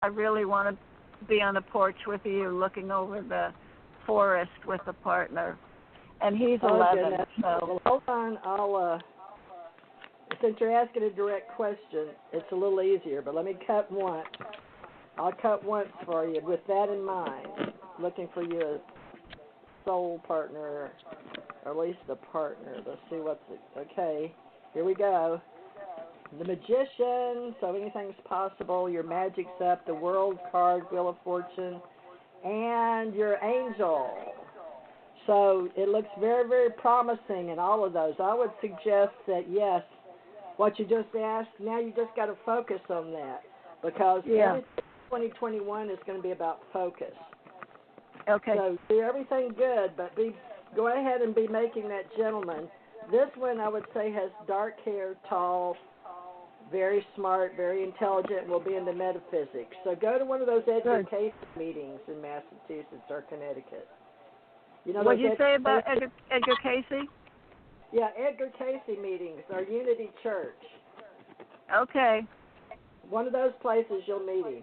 I really want to be on the porch with you looking over the forest with a partner. And he's 11, goodness. so... Well, hold on. Since you're asking a direct question, it's a little easier, but let me cut once. I'll cut once for you with that in mind, looking for you a soul partner, or at least a partner. Let's see what's it. Okay, here we go. The Magician, so anything's possible. Your Magic's up, the World card, Wheel of Fortune, and your Angel. So it looks very, very promising in all of those. I would suggest that, yes, what you just asked, now you just got to focus on that, because 2021 is going to be about focus. Okay. So do everything good, but go ahead and be making that gentleman. This one, I would say, has dark hair, tall, very smart, very intelligent, will be into metaphysics. So go to one of those Edgar Cayce meetings in Massachusetts or Connecticut. You know, what did you say about Edgar Cayce? Yeah, Edgar Cayce meetings, our Unity Church. Okay. One of those places you'll meet him.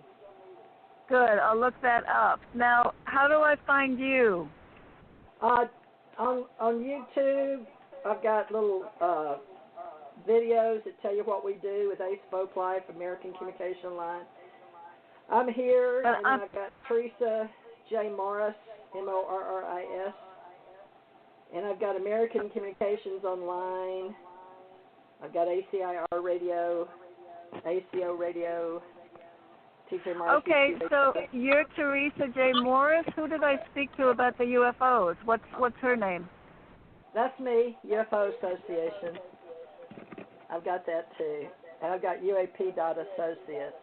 Good, I'll look that up. Now, how do I find you? On YouTube, I've got little videos that tell you what we do with Ace Folk Life, American Communication Line. I'm here, and I've got Theresa J. Morris, Morris, and I've got American Communications Online. I've got ACIR Radio, ACO Radio, TJ Morris. Okay, so you're Theresa J. Morris. Who did I speak to about the UFOs? What's her name? That's me, UFO Association. I've got that too. And I've got UAP.Associates.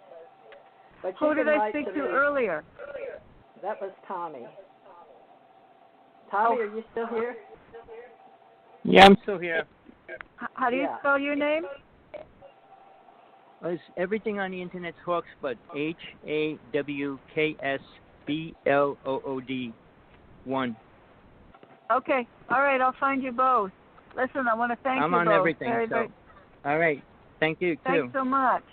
But who did I speak to earlier? That was Tommy. Tommy, are you still here? Yeah, I'm still here. How do you spell your name? Well, everything on the internet's hooks, but HAWKSBLOOD 1. Okay. All right, I'll find you both. Listen, I want to thank you both. I'm on everything, very. All right. Thank you, too. Thanks so much.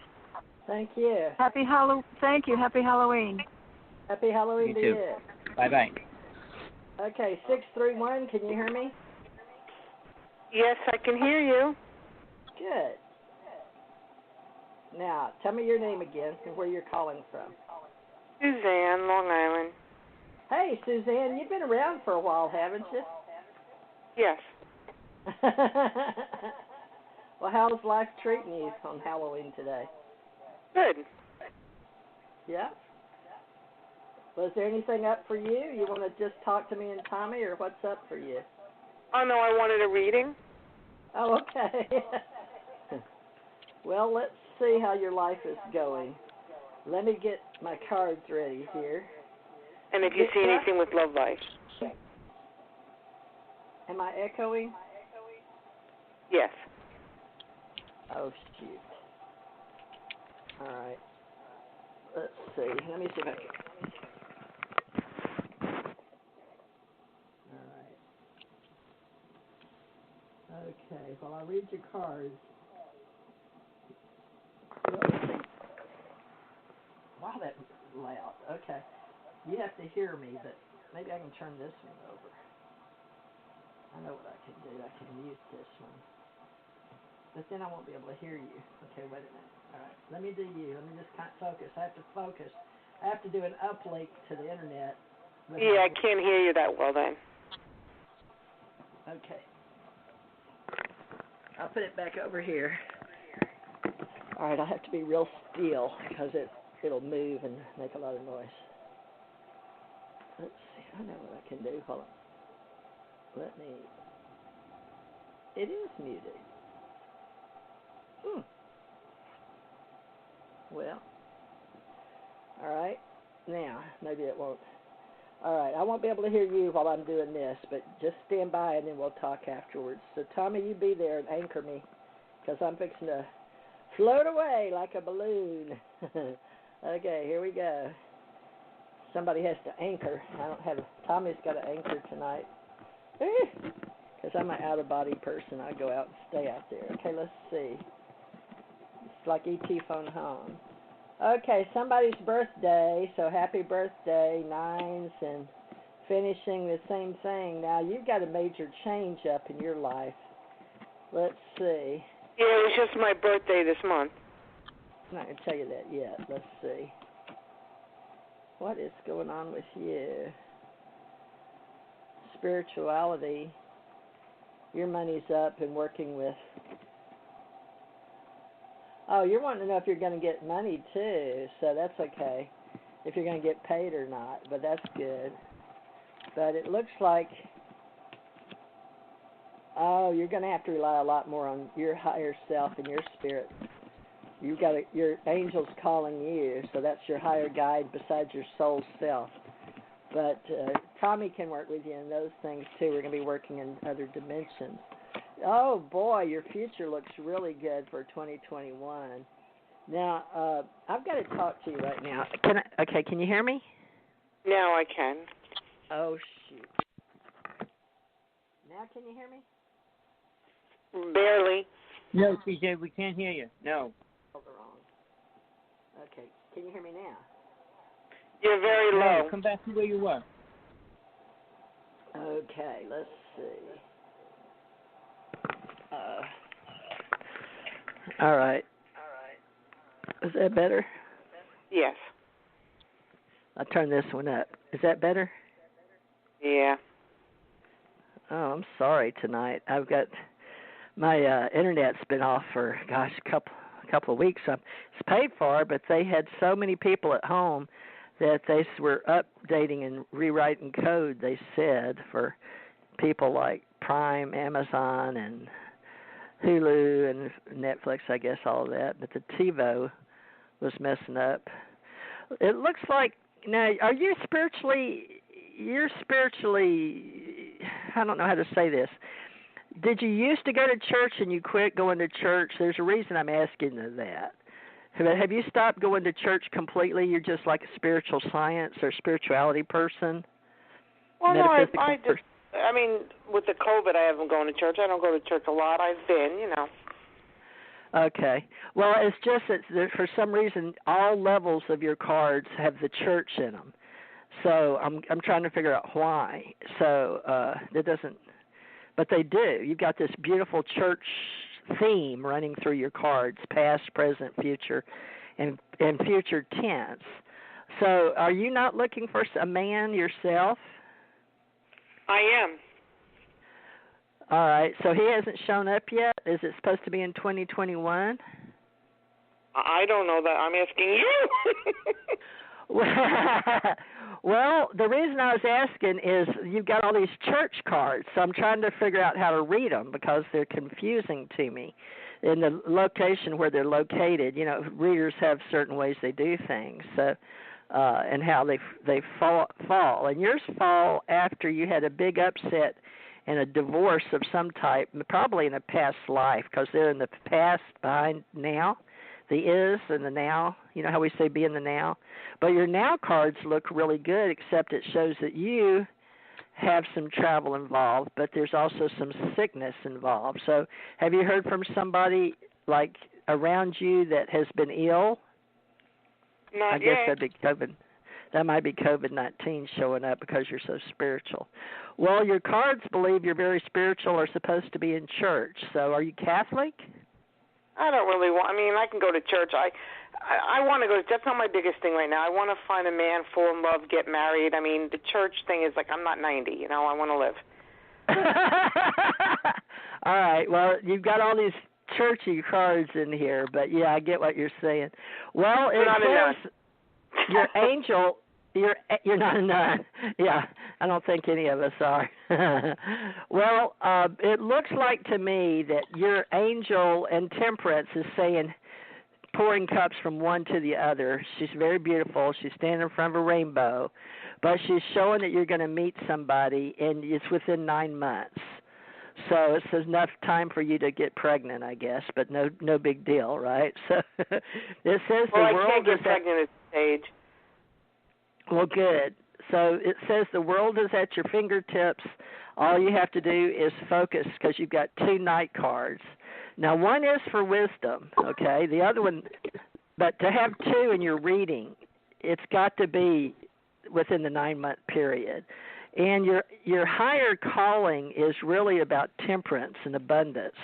Thank you. Thank you. Happy Halloween. Happy Halloween to you. Bye-bye. Okay, 631, can you hear me? Yes, I can hear you. Good. Now, tell me your name again and where you're calling from. Suzanne, Long Island. Hey, Suzanne, you've been around for a while, haven't you? Yes. Well, how's life treating you on Halloween today? Good. Yeah? Was there anything up for you? You want to just talk to me and Tommy, or what's up for you? Oh, no, I wanted a reading. Oh, okay. Well, let's see how your life is going. Let me get my cards ready here. And if you see anything with love life. Am I echoing? Yes. Oh, shoot. All right. Let's see. Let me see if I can. All right. Okay. Well, I'll read your cards. Wow, that's loud. Okay. You have to hear me, but maybe I can turn this one over. I know what I can do. I can mute this one. But then I won't be able to hear you. Okay, wait a minute. All right, let me do you. Let me just kind of focus. I have to focus. I have to do an uplink to the internet. Yeah, I can't hear you that well then. Okay. I'll put it back over here. All right, I have to be real still because it'll move and make a lot of noise. Let's see. I know what I can do. Hold on. It is muted. Well, all right. Now, maybe it won't. All right, I won't be able to hear you while I'm doing this, but just stand by and then we'll talk afterwards. So, Tommy, you be there and anchor me because I'm fixing to float away like a balloon. Okay, here we go. Somebody has to anchor. Tommy's got to anchor tonight. Because I'm an out-of-body person. I go out and stay out there. Okay, let's see. It's like E.T. phone home. Okay, somebody's birthday, so happy birthday, nines, and finishing the same thing. Now, you've got a major change up in your life. Let's see. Yeah, it was just my birthday this month. I'm not going to tell you that yet. Let's see. What is going on with you? Spirituality. Your money's up and working with... Oh, you're wanting to know if you're going to get money, too, so that's okay. If you're going to get paid or not, but that's good. But it looks like... Oh, you're going to have to rely a lot more on your higher self and your spirit. You've got your angel's calling you, so that's your higher guide besides your soul self. But Tommy can work with you in those things, too. We're going to be working in other dimensions. Oh, boy, your future looks really good for 2021. Now, I've got to talk to you right now. Can you hear me? Now I can. Oh, shoot. Now can you hear me? Barely. No, CJ, we can't hear you. No. Okay, can you hear me now? You're very low. No, come back to where you were. Okay, let's see. All right. Is that better? Yes. I'll turn this one up. Is that better? Yeah. Oh, I'm sorry tonight. I've got my internet's been off for a couple of weeks. It's paid for, but they had so many people at home that they were updating and rewriting code. They said for people like Prime, Amazon, and Hulu and Netflix, I guess all of that. But the TiVo was messing up. It looks like now. Are you spiritually? You're spiritually. I don't know how to say this. Did you used to go to church and you quit going to church? There's a reason I'm asking you that. Have you stopped going to church completely? You're just like a spiritual science or spirituality person? Well, no, I mean, with the COVID, I haven't gone to church. I don't go to church a lot. I've been, Okay. Well, it's just that for some reason, all levels of your cards have the church in them. So I'm trying to figure out why. So that doesn't, but they do. You've got this beautiful church theme running through your cards, past, present, future, and future tense. So are you not looking for a man yourself? I am. All right. So he hasn't shown up yet? Is it supposed to be in 2021? I don't know that. I'm asking you. Well, the reason I was asking is you've got all these church cards, so I'm trying to figure out how to read them because they're confusing to me in the location where they're located. You know, readers have certain ways they do things, so and how they fall. And yours fall after you had a big upset and a divorce of some type, probably in a past life, because they're in the past behind now. The is and the now, you know how we say be in the now? But your now cards look really good, except it shows that you have some travel involved, but there's also some sickness involved. So have you heard from somebody, like, around you that has been ill? Not I guess yet. that'd be COVID. That might be COVID-19 showing up because you're so spiritual. Well, your cards believe you're very spiritual or supposed to be in church. So are you Catholic? I don't really want. I mean, I can go to church. I want to go. That's not my biggest thing right now. I want to find a man, fall in love, get married. I mean, the church thing is like I'm not 90. You know, I want to live. All right. Well, you've got all these churchy cards in here, but yeah, I get what you're saying. Well, it says your angel. You're not a nun. Yeah, I don't think any of us are. Well, it looks like to me that your angel and temperance is saying, pouring cups from one to the other. She's very beautiful. She's standing in front of a rainbow, but she's showing that you're going to meet somebody, and it's within 9 months. So it's enough time for you to get pregnant, I guess, but no big deal, right? So it says the world I can't get is pregnant at this age. Well, good. So it says the world is at your fingertips. All you have to do is focus because you've got 2 night cards. Now, one is for wisdom, okay? The other one, But to have 2 in your reading, it's got to be within the 9-month period. And your higher calling is really about temperance and abundance.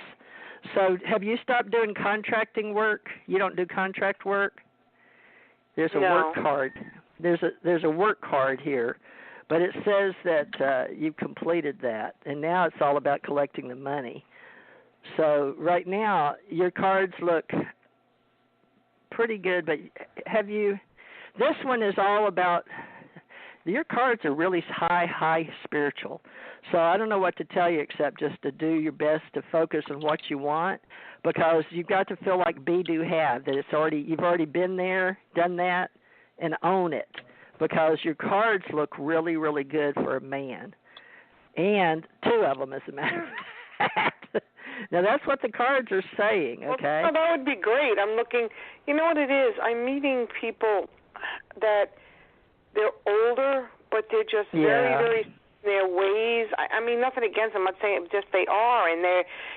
So have you stopped doing contracting work? You don't do contract work? There's a work card. There's a work card here, but it says that you've completed that, and now it's all about collecting the money. So right now your cards look pretty good, but have you? This one is all about. Your cards are really high spiritual. So I don't know what to tell you except just to do your best to focus on what you want, because you've got to feel like be, do, have, that you've already been there, done that, and own it, because your cards look really, really good for a man. And 2 of them, as a matter of fact. Now, that's what the cards are saying, okay? Well, that would be great. I'm looking, you know what it is? I'm meeting people that they're older, but they're just very, very their ways. I mean, nothing against them. I'm not saying it, just they are. And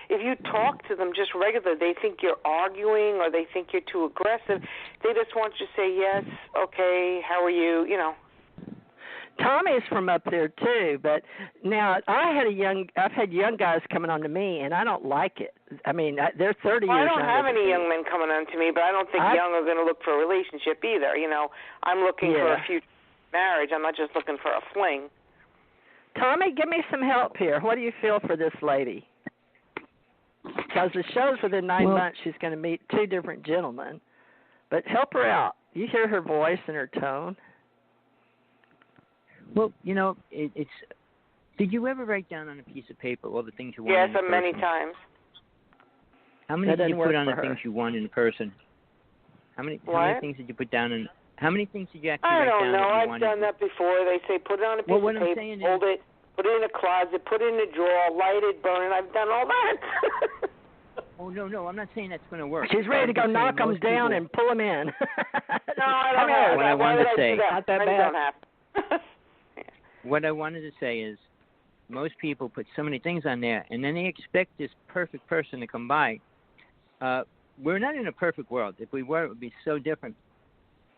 if you talk to them just regularly, they think you're arguing or they think you're too aggressive. They just want you to say, yes, okay, how are you, you know. Tommy's from up there too, but now I've had young guys coming on to me, and I don't like it. I mean, they're 30 years younger. I don't have any young men coming on to me, but I don't think young are going to look for a relationship either. You know, I'm looking for a future marriage. I'm not just looking for a fling. Tommy, give me some help here. What do you feel for this lady? Because it shows within 9 months she's going to meet 2 different gentlemen. But help her out. You hear her voice and her tone. Well, you know, it's. Did you ever write down on a piece of paper all the things you want? Yes, many times. How many did you put on the things you want in a person? How many things did you put down in? How many things did you actually write down? I don't know. I've done that before. They say put it on a piece of paper, hold it, put it in a closet, put it in a drawer, light it, burn it. I've done all that. Oh, no, I'm not saying that's going to work. She's ready to go knock them down and pull them in. No, I don't have what I wanted to say. Not that bad. What I wanted to say is most people put so many things on there, and then they expect this perfect person to come by. We're not in a perfect world. If we were, it would be so different.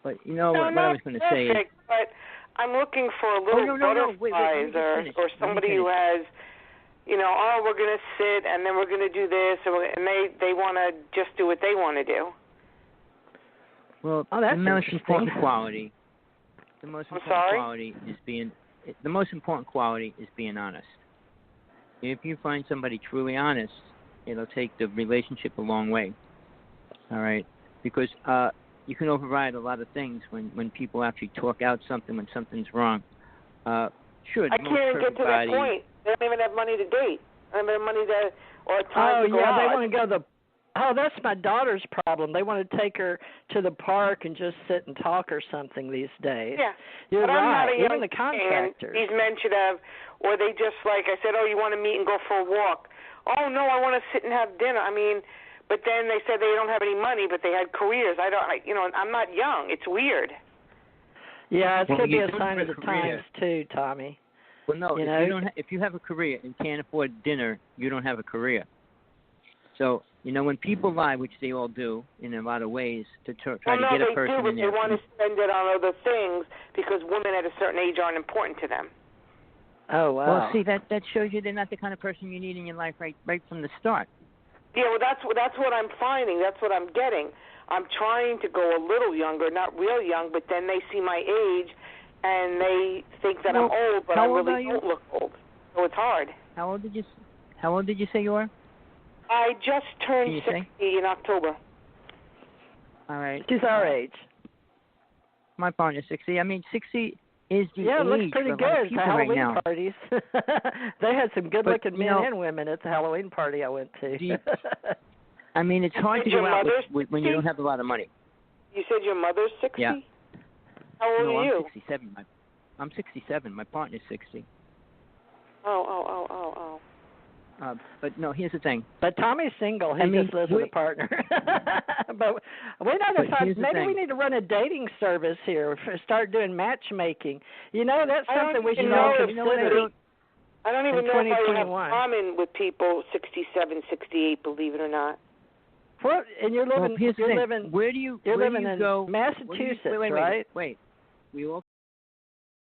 But, you know, what I was going to say is... But I'm looking for a little butterflies or somebody who has, you know, we're going to sit and then we're going to do this, and they want to just do what they want to do. Well, the most important quality... The most important quality is being honest. If you find somebody truly honest, it'll take the relationship a long way. All right? Because you can override a lot of things when people actually talk out something when something's wrong. Sure, I can't even get to that point. They don't even have money to date. They don't have money or time to go out. They want to go that's my daughter's problem. They want to take her to the park and just sit and talk or something these days. Yeah. You're but right. I'm not a Even the contractors. These men should have, or they just like, I said, you want to meet and go for a walk. Oh, no, I want to sit and have dinner. I mean, but then they said they don't have any money, but they had careers. I'm not young. It's weird. Yeah, it could be a sign of the times too, Tommy. Well, no, if you have a career and can't afford dinner, you don't have a career. So, when people lie, which they all do in a lot of ways, to try to get a person in there. They want to spend it on other things because women at a certain age aren't important to them. Oh, wow. Well, see, that shows you they're not the kind of person you need in your life right from the start. Yeah, well, that's what I'm finding. That's what I'm getting. I'm trying to go a little younger, not real young, but then they see my age and they think that I'm old, but I really don't look old. So it's hard. How old did you say you are? I just turned 60 in October. All right. She's our age. My partner's 60. I mean, 60 is the age it looks pretty for good people at Halloween right now. parties. They had some good-looking men and women at the Halloween party I went to. I mean, it's hard to go out when you don't have a lot of money. You said your mother's 60? Yeah. How old are you? I'm 67. I'm 67. My partner's 60. Oh. But no, here's the thing. But Tommy's single. He just lives with a partner. But we know maybe we need to run a dating service here. Start doing matchmaking. That's something we should all consider. I don't even know if I have common with people 67, 68, believe it or not. And you're living. Well, you're living. Where do you You're where living do you in go? Massachusetts, wait, right? Wait. We all